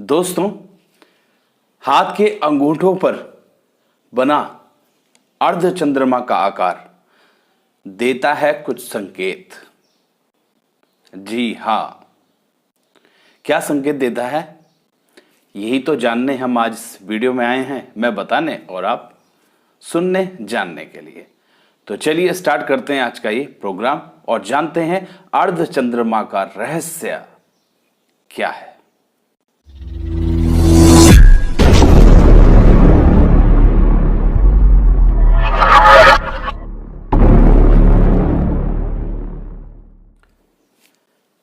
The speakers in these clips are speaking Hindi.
दोस्तों, हाथ के अंगूठों पर बना अर्ध चंद्रमा का आकार देता है कुछ संकेत। जी हां, क्या संकेत देता है यही तो जानने हम आज इस वीडियो में आए हैं, मैं बताने और आप सुनने जानने के लिए। तो चलिए स्टार्ट करते हैं आज का ये प्रोग्राम और जानते हैं अर्ध चंद्रमा का रहस्य क्या है।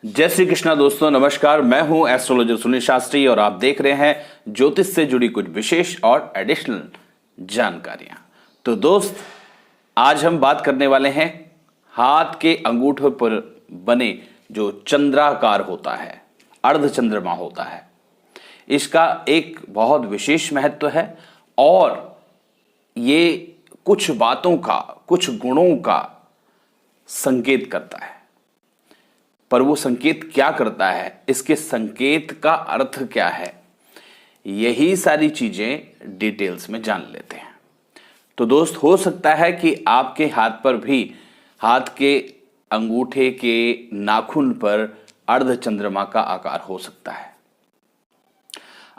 जय श्री कृष्णा दोस्तों, नमस्कार। मैं हूं एस्ट्रोलॉजर सुनील शास्त्री और आप देख रहे हैं ज्योतिष से जुड़ी कुछ विशेष और एडिशनल जानकारियां। तो दोस्त, आज हम बात करने वाले हैं हाथ के अंगूठों पर बने जो चंद्राकार होता है, अर्ध चंद्रमा होता है। इसका एक बहुत विशेष महत्व है और ये कुछ बातों का, कुछ गुणों का संकेत करता है। पर वो संकेत क्या करता है, इसके संकेत का अर्थ क्या है, यही सारी चीजें डिटेल्स में जान लेते हैं। तो दोस्त, हो सकता है कि आपके हाथ पर भी, हाथ के अंगूठे के नाखून पर अर्ध चंद्रमा का आकार हो सकता है।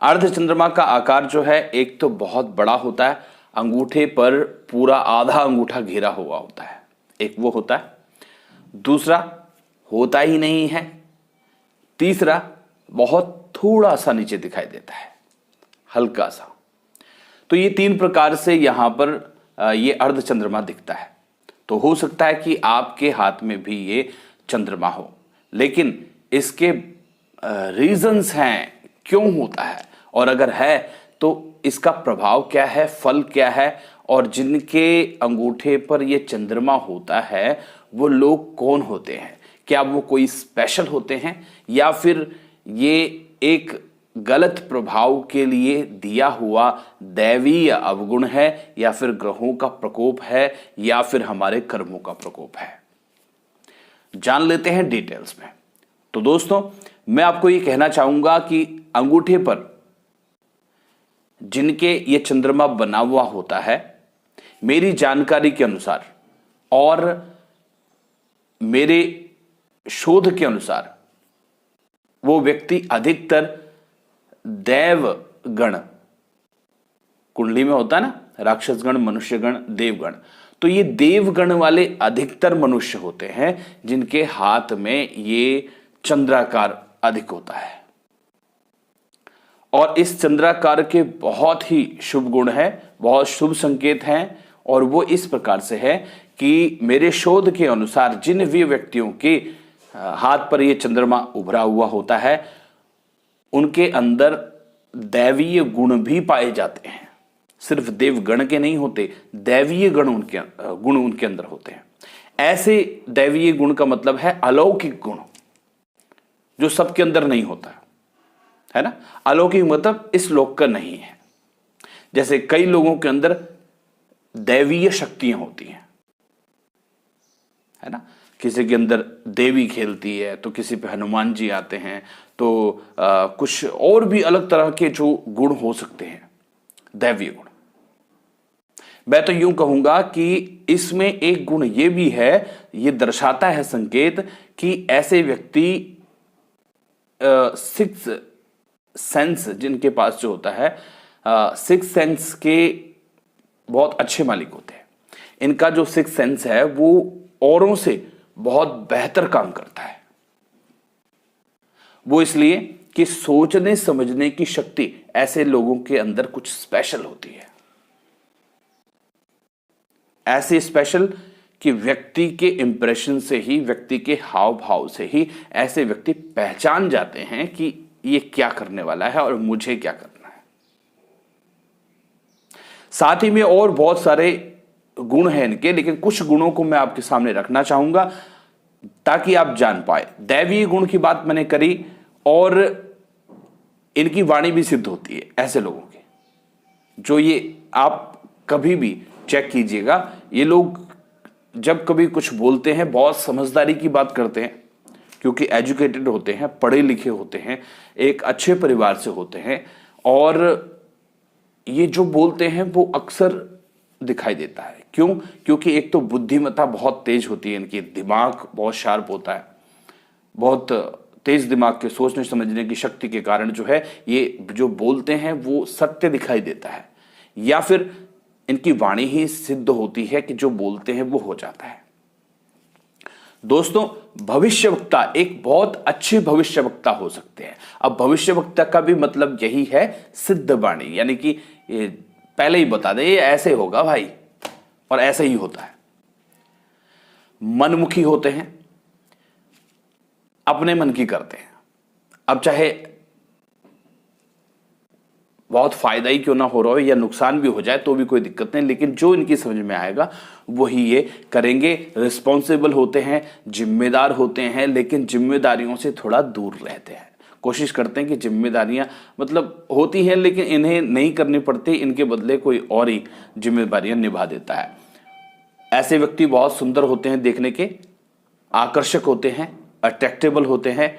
अर्ध चंद्रमा का आकार जो है, एक तो बहुत बड़ा होता है, अंगूठे पर पूरा आधा अंगूठा घेरा हुआ होता है, एक वो होता है। दूसरा, होता ही नहीं है। तीसरा, बहुत थोड़ा सा नीचे दिखाई देता है, हल्का सा। तो ये तीन प्रकार से यहां पर ये अर्ध चंद्रमा दिखता है। तो हो सकता है कि आपके हाथ में भी ये चंद्रमा हो, लेकिन इसके रीजंस हैं क्यों होता है, और अगर है तो इसका प्रभाव क्या है, फल क्या है, और जिनके अंगूठे पर ये चंद्रमा होता है वो लोग कौन होते हैं। क्या वो कोई स्पेशल होते हैं या फिर ये एक गलत प्रभाव के लिए दिया हुआ दैवीय अवगुण है, या फिर ग्रहों का प्रकोप है, या फिर हमारे कर्मों का प्रकोप है, जान लेते हैं डिटेल्स में। तो दोस्तों, मैं आपको ये कहना चाहूंगा कि अंगूठे पर जिनके ये चंद्रमा बना हुआ होता है, मेरी जानकारी के अनुसार और मेरे शोध के अनुसार वो व्यक्ति अधिकतर देवगण, कुंडली में होता है ना, राक्षसगण, मनुष्यगण, देवगण, तो ये देवगण वाले अधिकतर मनुष्य होते हैं जिनके हाथ में ये चंद्राकार अधिक होता है। और इस चंद्राकार के बहुत ही शुभ गुण है, बहुत शुभ संकेत हैं, और वो इस प्रकार से है कि मेरे शोध के अनुसार जिन भी व्यक्तियों के हाथ पर ये चंद्रमा उभरा हुआ होता है, उनके अंदर दैवीय गुण भी पाए जाते हैं। सिर्फ देवगण के नहीं होते, दैवीय गुण उनके अंदर होते हैं। ऐसे दैवीय गुण का मतलब है अलौकिक गुण, जो सबके अंदर नहीं होता है ना। अलौकिक मतलब इस लोक का नहीं है। जैसे कई लोगों के अंदर दैवीय शक्तियां होती हैं, है ना। किसी के अंदर देवी खेलती है, तो किसी पे हनुमान जी आते हैं, तो कुछ और भी अलग तरह के जो गुण हो सकते हैं, दैवीय गुण। मैं तो यूं कहूंगा कि इसमें एक गुण ये भी है, ये दर्शाता है संकेत कि ऐसे व्यक्ति सिक्स सेंस जिनके पास जो होता है, सिक्स सेंस के बहुत अच्छे मालिक होते हैं। इनका जो सिक्स सेंस है वो औरों से बहुत बेहतर काम करता है। वो इसलिए कि सोचने समझने की शक्ति ऐसे लोगों के अंदर कुछ स्पेशल होती है। ऐसे स्पेशल कि व्यक्ति के इंप्रेशन से ही, व्यक्ति के हाव भाव से ही ऐसे व्यक्ति पहचान जाते हैं कि ये क्या करने वाला है और मुझे क्या करना है। साथ ही में और बहुत सारे गुण हैं इनके, लेकिन कुछ गुणों को मैं आपके सामने रखना चाहूंगा ताकि आप जान पाए। दैवीय गुण की बात मैंने करी, और इनकी वाणी भी सिद्ध होती है ऐसे लोगों की, जो ये आप कभी भी चेक कीजिएगा, ये लोग जब कभी कुछ बोलते हैं बहुत समझदारी की बात करते हैं, क्योंकि एजुकेटेड होते हैं, पढ़े लिखे होते हैं, एक अच्छे परिवार से होते हैं, और ये जो बोलते हैं वो अक्सर दिखाई देता है। क्यों? क्योंकि एक तो बुद्धिमत्ता बहुत तेज होती है, इनकी दिमाग बहुत शार्प होता है, बहुत तेज दिमाग के सोचने समझने की शक्ति के कारण जो है ये जो बोलते हैं वो सत्य दिखाई देता है, या फिर इनकी वाणी ही सिद्ध होती है कि जो बोलते हैं वो हो जाता है। दोस्तों, भविष्यवक्ता एक बहुत अच्छे भविष्यवक्ता हो सकते हैं। अब भविष्यवक्ता का भी मतलब यही है सिद्ध वाणी, यानी कि पहले ही बता दे ये ऐसे होगा भाई, और ऐसे ही होता है। मनमुखी होते हैं, अपने मन की करते हैं। अब चाहे बहुत फायदा ही क्यों ना हो रहा हो या नुकसान भी हो जाए तो भी कोई दिक्कत नहीं, लेकिन जो इनकी समझ में आएगा वही ये करेंगे। रिस्पॉन्सिबल होते हैं, जिम्मेदार होते हैं, लेकिन जिम्मेदारियों से थोड़ा दूर रहते हैं। कोशिश करते हैं कि जिम्मेदारियां मतलब होती हैं लेकिन इन्हें नहीं करनी पड़ती, इनके बदले कोई और ही जिम्मेदारियां निभा देता है। ऐसे व्यक्ति बहुत सुंदर होते हैं देखने के, आकर्षक होते हैं, अट्रैक्टेबल होते हैं।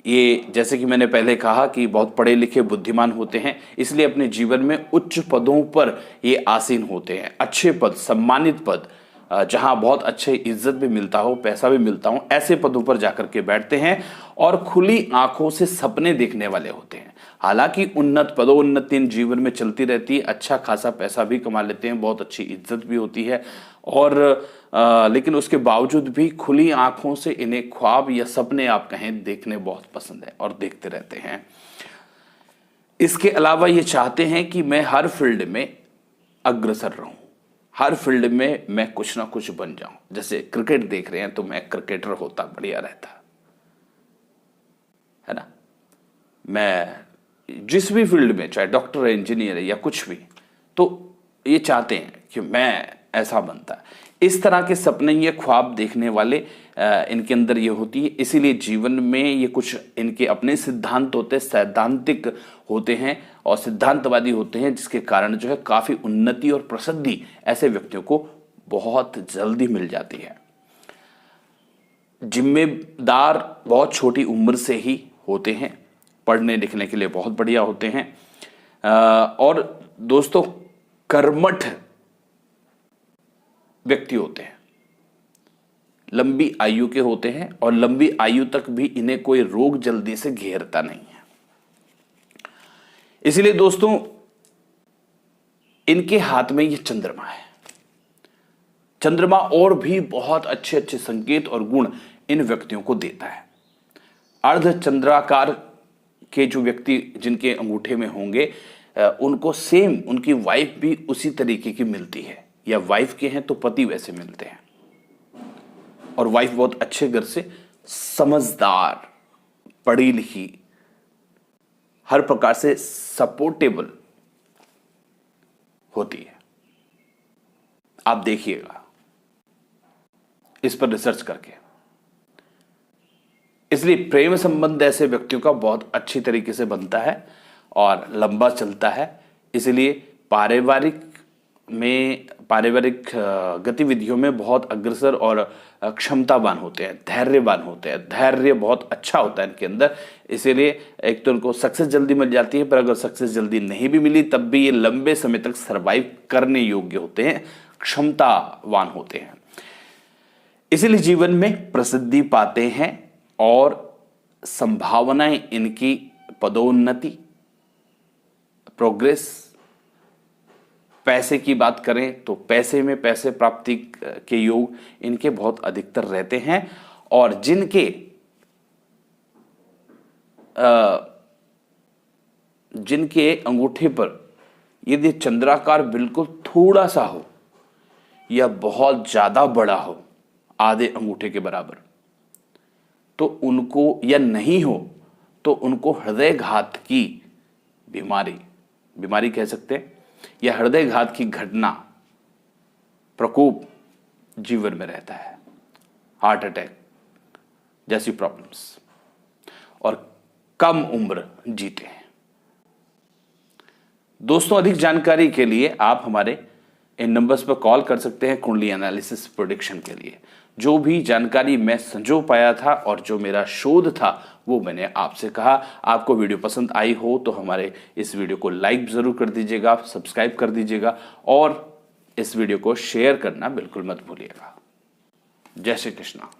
ये जैसे कि मैंने पहले कहा कि बहुत पढ़े लिखे बुद्धिमान होते हैं, इसलिए अपने जीवन में उच्च पदों पर ये आसीन होते हैं। अच्छे पद, सम्मानित पद, जहां बहुत अच्छे इज्जत भी मिलता हो, पैसा भी मिलता हो, ऐसे पदों पर जाकर के बैठते हैं और खुली आंखों से सपने देखने वाले होते हैं। हालांकि उन्नत पदोन्नति जीवन में चलती रहती है, अच्छा खासा पैसा भी कमा लेते हैं, बहुत अच्छी इज्जत भी होती है, और लेकिन उसके बावजूद भी खुली आंखों से इन्हें ख्वाब या सपने आप कहें देखने बहुत पसंद है और देखते रहते हैं। इसके अलावा ये चाहते हैं कि मैं हर फील्ड में अग्रसर रहूं, हर फील्ड में मैं कुछ ना कुछ बन जाऊं। जैसे क्रिकेट देख रहे हैं तो मैं क्रिकेटर होता बढ़िया रहता, है ना। मैं जिस भी फील्ड में, चाहे डॉक्टर है, इंजीनियर है या कुछ भी, तो ये चाहते हैं कि मैं ऐसा बनता। इस तरह के सपने, ये ख्वाब देखने वाले इनके अंदर ये होती है। इसीलिए जीवन में ये कुछ इनके अपने सिद्धांत होते हैं, सैद्धांतिक होते हैं और सिद्धांतवादी होते हैं, जिसके कारण जो है काफी उन्नति और प्रसिद्धि ऐसे व्यक्तियों को बहुत जल्दी मिल जाती है। जिम्मेदार बहुत छोटी उम्र से ही होते हैं, पढ़ने लिखने के लिए बहुत बढ़िया होते हैं। और दोस्तों, कर्मठ व्यक्ति होते हैं, लंबी आयु के होते हैं, और लंबी आयु तक भी इन्हें कोई रोग जल्दी से घेरता नहीं है। इसलिए दोस्तों, इनके हाथ में ये चंद्रमा है। चंद्रमा और भी बहुत अच्छे अच्छे संकेत और गुण इन व्यक्तियों को देता है। अर्ध चंद्राकार के जो व्यक्ति जिनके अंगूठे में होंगे, उनको सेम उनकी वाइफ भी उसी तरीके की मिलती है, या वाइफ के हैं तो पति वैसे मिलते हैं। और वाइफ बहुत अच्छे घर से, समझदार, पढ़ी लिखी, हर प्रकार से सपोर्टेबल होती है। आप देखिएगा इस पर रिसर्च करके। इसलिए प्रेम संबंध ऐसे व्यक्तियों का बहुत अच्छी तरीके से बनता है और लंबा चलता है। इसलिए पारिवारिक गतिविधियों में बहुत अग्रसर और क्षमतावान होते हैं, धैर्यवान होते हैं। धैर्य बहुत अच्छा होता है इनके अंदर। इसीलिए एक तो इनको सक्सेस जल्दी मिल जाती है, पर अगर सक्सेस जल्दी नहीं भी मिली तब भी ये लंबे समय तक सरवाइव करने योग्य होते हैं, क्षमतावान होते हैं। इसीलिए जीवन में प्रसिद्धि पाते हैं और संभावनाएं इनकी पदोन्नति, प्रोग्रेस, पैसे की बात करें तो पैसे में पैसे प्राप्ति के योग इनके बहुत अधिकतर रहते हैं। और जिनके अंगूठे पर यदि चंद्राकार बिल्कुल थोड़ा सा हो या बहुत ज्यादा बड़ा हो, आधे अंगूठे के बराबर, तो उनको, या नहीं हो तो उनको हृदयघात की बीमारी कह सकते हैं, या हृदयघात की घटना, प्रकोप जीवन में रहता है, हार्ट अटैक जैसी प्रॉब्लम्स, और कम उम्र जीते हैं। दोस्तों, अधिक जानकारी के लिए आप हमारे इन नंबर्स पर कॉल कर सकते हैं कुंडली एनालिसिस प्रेडिक्शन के लिए। जो भी जानकारी मैं संजो पाया था और जो मेरा शोध था वो मैंने आपसे कहा। आपको वीडियो पसंद आई हो तो हमारे इस वीडियो को लाइक ज़रूर कर दीजिएगा, सब्सक्राइब कर दीजिएगा और इस वीडियो को शेयर करना बिल्कुल मत भूलिएगा। जय श्री कृष्णा।